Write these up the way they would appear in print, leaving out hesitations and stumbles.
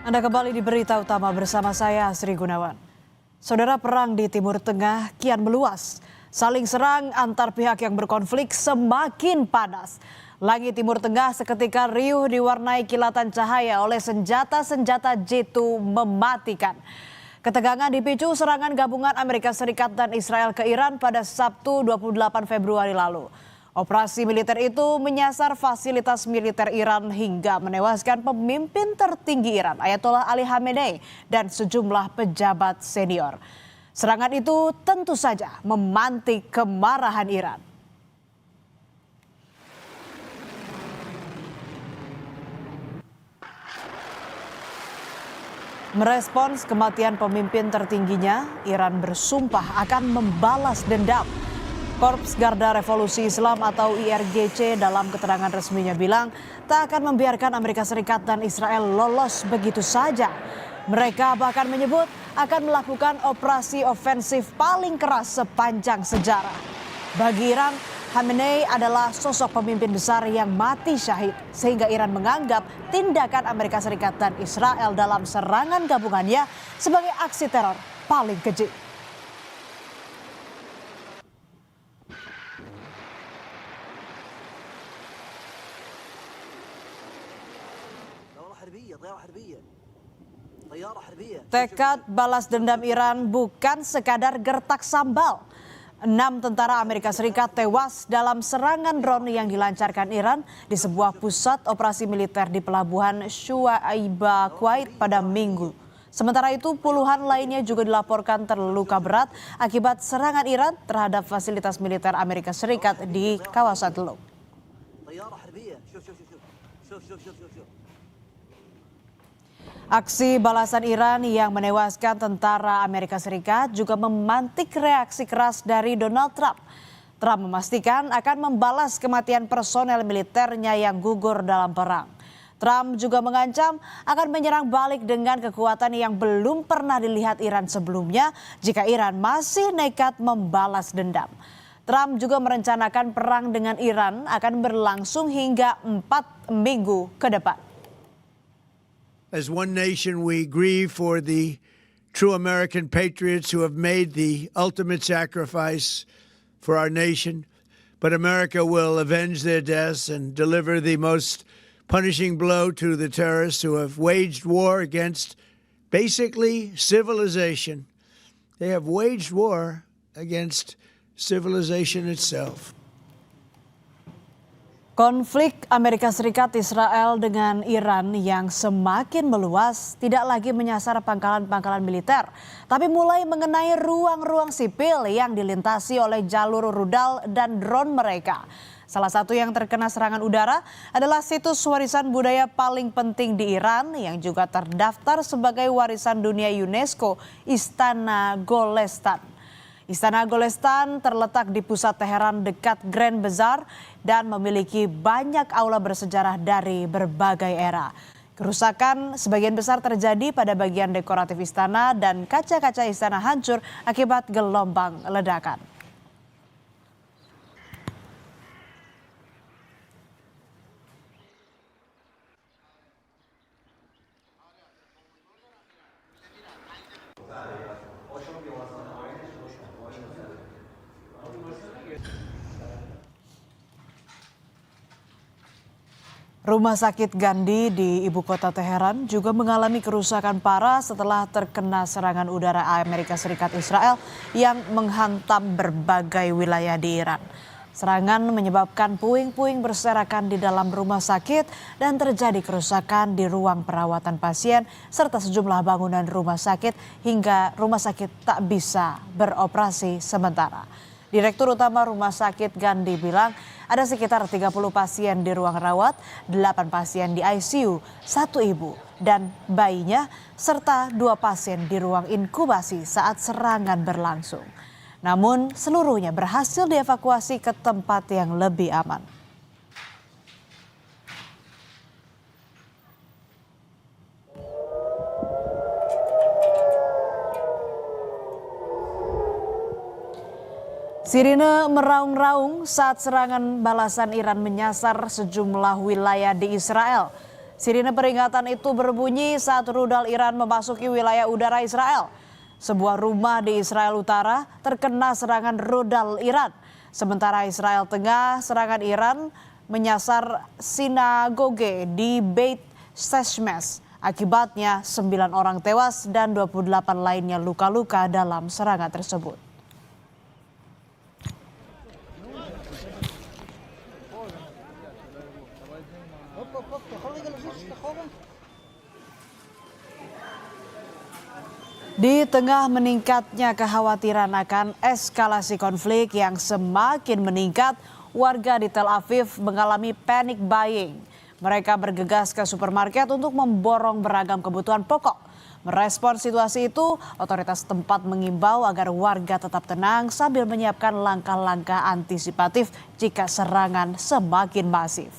Anda kembali di Berita Utama bersama saya, Sri Gunawan. Saudara, perang di Timur Tengah kian meluas. Saling serang antar pihak yang berkonflik semakin panas. Langit Timur Tengah seketika riuh diwarnai kilatan cahaya oleh senjata-senjata jitu mematikan. Ketegangan dipicu serangan gabungan Amerika Serikat dan Israel ke Iran pada Sabtu 28 Februari lalu. Operasi militer itu menyasar fasilitas militer Iran hingga menewaskan pemimpin tertinggi Iran, Ayatollah Ali Khamenei, dan sejumlah pejabat senior. Serangan itu tentu saja memantik kemarahan Iran. Merespons kematian pemimpin tertingginya, Iran bersumpah akan membalas dendam. Korps Garda Revolusi Islam atau IRGC dalam keterangan resminya bilang tak akan membiarkan Amerika Serikat dan Israel lolos begitu saja. Mereka bahkan menyebut akan melakukan operasi ofensif paling keras sepanjang sejarah. Bagi Iran, Khamenei adalah sosok pemimpin besar yang mati syahid, sehingga Iran menganggap tindakan Amerika Serikat dan Israel dalam serangan gabungannya sebagai aksi teror paling keji. Tekad balas dendam Iran bukan sekadar gertak sambal. 6 tentara Amerika Serikat tewas dalam serangan drone yang dilancarkan Iran di sebuah pusat operasi militer di pelabuhan Shuaiba, Kuwait pada Minggu. Sementara itu puluhan lainnya juga dilaporkan terluka berat akibat serangan Iran terhadap fasilitas militer Amerika Serikat di kawasan Teluk. Aksi balasan Iran yang menewaskan tentara Amerika Serikat juga memantik reaksi keras dari Donald Trump. Trump memastikan akan membalas kematian personel militernya yang gugur dalam perang. Trump juga mengancam akan menyerang balik dengan kekuatan yang belum pernah dilihat Iran sebelumnya jika Iran masih nekat membalas dendam. Trump juga merencanakan perang dengan Iran akan berlangsung hingga 4 minggu ke depan. As one nation, we grieve for the true American patriots who have made the ultimate sacrifice for our nation. But America will avenge their deaths and deliver the most punishing blow to the terrorists who have waged war against basically civilization. They have waged war against civilization itself. Konflik Amerika Serikat Israel dengan Iran yang semakin meluas tidak lagi menyasar pangkalan-pangkalan militer, tapi mulai mengenai ruang-ruang sipil yang dilintasi oleh jalur rudal dan drone mereka. Salah satu yang terkena serangan udara adalah situs warisan budaya paling penting di Iran yang juga terdaftar sebagai warisan dunia UNESCO, Istana Golestan. Istana Golestan terletak di pusat Teheran dekat Grand Bazaar dan memiliki banyak aula bersejarah dari berbagai era. Kerusakan sebagian besar terjadi pada bagian dekoratif istana dan kaca-kaca istana hancur akibat gelombang ledakan. Rumah sakit Gandhi di ibu kota Teheran juga mengalami kerusakan parah setelah terkena serangan udara Amerika Serikat Israel yang menghantam berbagai wilayah di Iran. Serangan menyebabkan puing-puing berserakan di dalam rumah sakit dan terjadi kerusakan di ruang perawatan pasien serta sejumlah bangunan rumah sakit hingga rumah sakit tak bisa beroperasi sementara. Direktur Utama Rumah Sakit Gandhi bilang ada sekitar 30 pasien di ruang rawat, 8 pasien di ICU, 1 ibu dan bayinya, serta 2 pasien di ruang inkubasi saat serangan berlangsung. Namun seluruhnya berhasil dievakuasi ke tempat yang lebih aman. Sirine meraung-raung saat serangan balasan Iran menyasar sejumlah wilayah di Israel. Sirine peringatan itu berbunyi saat rudal Iran memasuki wilayah udara Israel. Sebuah rumah di Israel Utara terkena serangan rudal Iran. Sementara Israel Tengah, serangan Iran menyasar sinagoge di Beit Shemesh. Akibatnya 9 orang tewas dan 28 lainnya luka-luka dalam serangan tersebut. Di tengah meningkatnya kekhawatiran akan eskalasi konflik yang semakin meningkat, warga di Tel Aviv mengalami panic buying. Mereka bergegas ke supermarket untuk memborong beragam kebutuhan pokok. Merespons situasi itu, otoritas tempat mengimbau agar warga tetap tenang sambil menyiapkan langkah-langkah antisipatif jika serangan semakin masif.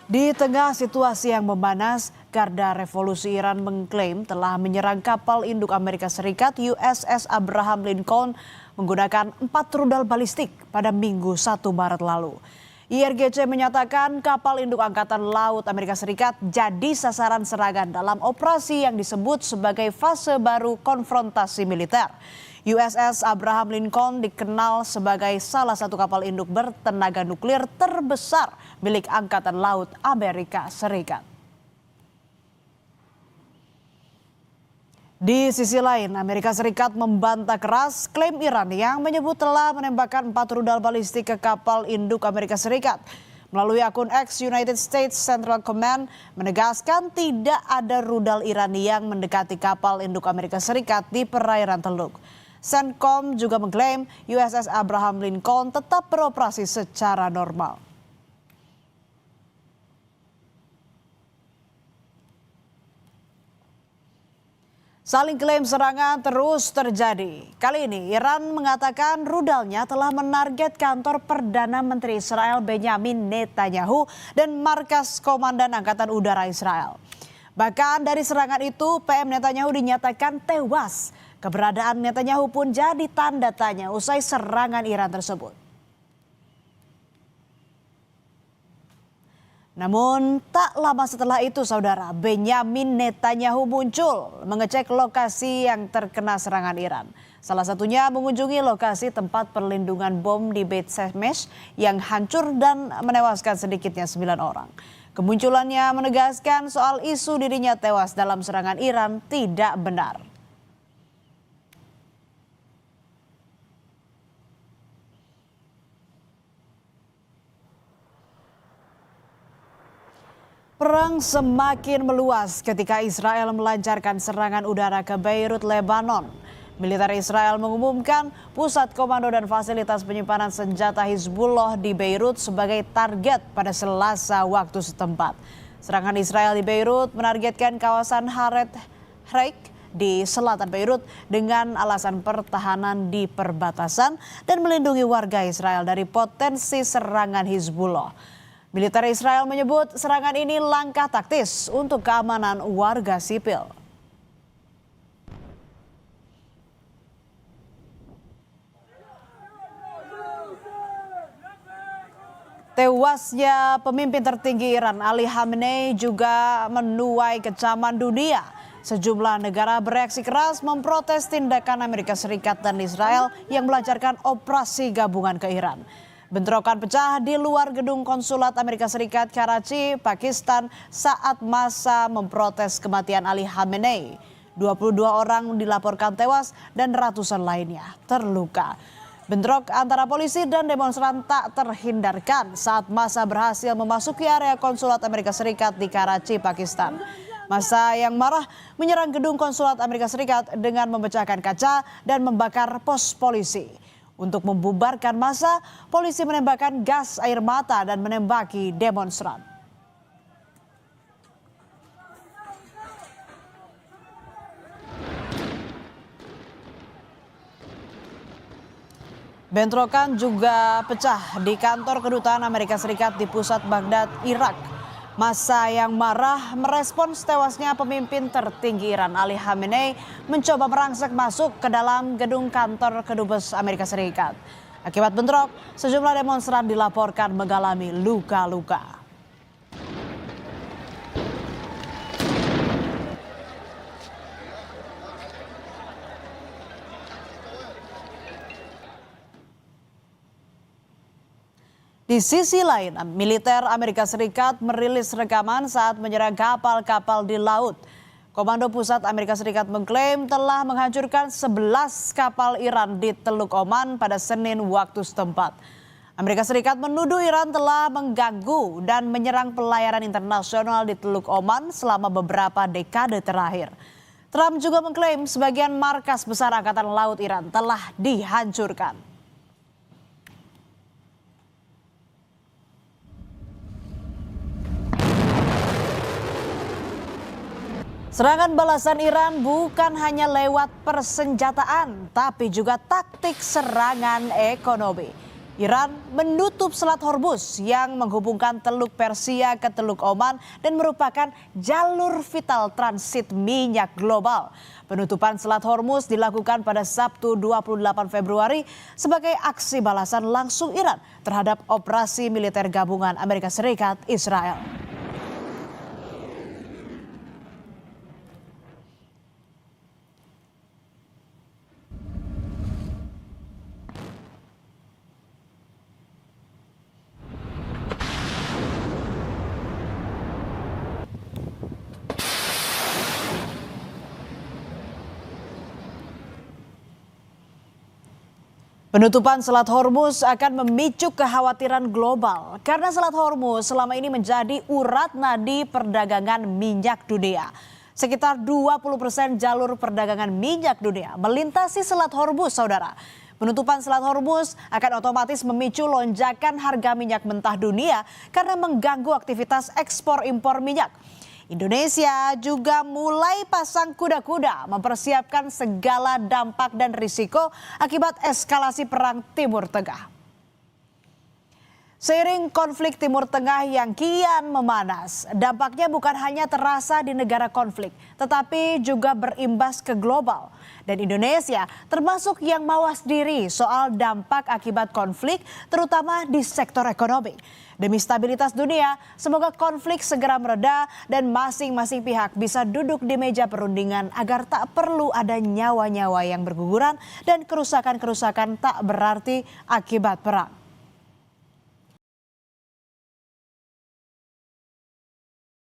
Di tengah situasi yang memanas, Garda Revolusi Iran mengklaim telah menyerang kapal induk Amerika Serikat USS Abraham Lincoln menggunakan 4 rudal balistik pada Minggu 1 Maret lalu. IRGC menyatakan kapal induk Angkatan Laut Amerika Serikat jadi sasaran serangan dalam operasi yang disebut sebagai fase baru konfrontasi militer. USS Abraham Lincoln dikenal sebagai salah satu kapal induk bertenaga nuklir terbesar milik Angkatan Laut Amerika Serikat. Di sisi lain, Amerika Serikat membantah keras klaim Iran yang menyebut telah menembakkan 4 rudal balistik ke kapal induk Amerika Serikat. Melalui akun X, United States Central Command menegaskan tidak ada rudal Iran yang mendekati kapal induk Amerika Serikat di perairan Teluk. CENTCOM juga mengklaim USS Abraham Lincoln tetap beroperasi secara normal. Saling klaim serangan terus terjadi. Kali ini Iran mengatakan rudalnya telah menarget kantor Perdana Menteri Israel Benyamin Netanyahu dan markas Komandan Angkatan Udara Israel. Bahkan dari serangan itu PM Netanyahu dinyatakan tewas. Keberadaan Netanyahu pun jadi tanda tanya usai serangan Iran tersebut. Namun tak lama setelah itu saudara, Benyamin Netanyahu muncul mengecek lokasi yang terkena serangan Iran. Salah satunya mengunjungi lokasi tempat perlindungan bom di Beit Shemesh yang hancur dan menewaskan sedikitnya 9 orang. Kemunculannya menegaskan soal isu dirinya tewas dalam serangan Iran tidak benar. Perang semakin meluas ketika Israel melancarkan serangan udara ke Beirut, Lebanon. Militer Israel mengumumkan pusat komando dan fasilitas penyimpanan senjata Hizbullah di Beirut sebagai target pada Selasa waktu setempat. Serangan Israel di Beirut menargetkan kawasan Haret Haik di selatan Beirut dengan alasan pertahanan di perbatasan dan melindungi warga Israel dari potensi serangan Hizbullah. Militer Israel menyebut serangan ini langkah taktis untuk keamanan warga sipil. Tewasnya pemimpin tertinggi Iran Ali Khamenei juga menuai kecaman dunia. Sejumlah negara bereaksi keras memprotes tindakan Amerika Serikat dan Israel yang melancarkan operasi gabungan ke Iran. Bentrokan pecah di luar gedung konsulat Amerika Serikat Karachi, Pakistan saat massa memprotes kematian Ali Khamenei. 22 orang dilaporkan tewas dan ratusan lainnya terluka. Bentrok antara polisi dan demonstran tak terhindarkan saat massa berhasil memasuki area konsulat Amerika Serikat di Karachi, Pakistan. Massa yang marah menyerang gedung konsulat Amerika Serikat dengan memecahkan kaca dan membakar pos polisi. Untuk membubarkan massa, polisi menembakkan gas air mata dan menembaki demonstran. Bentrokan juga pecah di kantor kedutaan Amerika Serikat di pusat Baghdad, Irak. Massa yang marah merespons tewasnya pemimpin tertinggi Iran Ali Khamenei mencoba merangsek masuk ke dalam gedung kantor Kedubes Amerika Serikat. Akibat bentrok, sejumlah demonstran dilaporkan mengalami luka-luka. Di sisi lain, militer Amerika Serikat merilis rekaman saat menyerang kapal-kapal di laut. Komando Pusat Amerika Serikat mengklaim telah menghancurkan 11 kapal Iran di Teluk Oman pada Senin waktu setempat. Amerika Serikat menuduh Iran telah mengganggu dan menyerang pelayaran internasional di Teluk Oman selama beberapa dekade terakhir. Trump juga mengklaim sebagian markas besar Angkatan Laut Iran telah dihancurkan. Serangan balasan Iran bukan hanya lewat persenjataan, tapi juga taktik serangan ekonomi. Iran menutup Selat Hormuz yang menghubungkan Teluk Persia ke Teluk Oman dan merupakan jalur vital transit minyak global. Penutupan Selat Hormuz dilakukan pada Sabtu 28 Februari sebagai aksi balasan langsung Iran terhadap operasi militer gabungan Amerika Serikat Israel. Penutupan Selat Hormuz akan memicu kekhawatiran global karena Selat Hormuz selama ini menjadi urat nadi perdagangan minyak dunia. Sekitar 20% jalur perdagangan minyak dunia melintasi Selat Hormuz, saudara. Penutupan Selat Hormuz akan otomatis memicu lonjakan harga minyak mentah dunia karena mengganggu aktivitas ekspor impor minyak. Indonesia juga mulai pasang kuda-kuda mempersiapkan segala dampak dan risiko akibat eskalasi perang Timur Tengah. Seiring konflik Timur Tengah yang kian memanas, dampaknya bukan hanya terasa di negara konflik, tetapi juga berimbas ke global. Dan Indonesia termasuk yang mawas diri soal dampak akibat konflik, terutama di sektor ekonomi. Demi stabilitas dunia, semoga konflik segera mereda dan masing-masing pihak bisa duduk di meja perundingan agar tak perlu ada nyawa-nyawa yang berguguran dan kerusakan-kerusakan tak berarti akibat perang.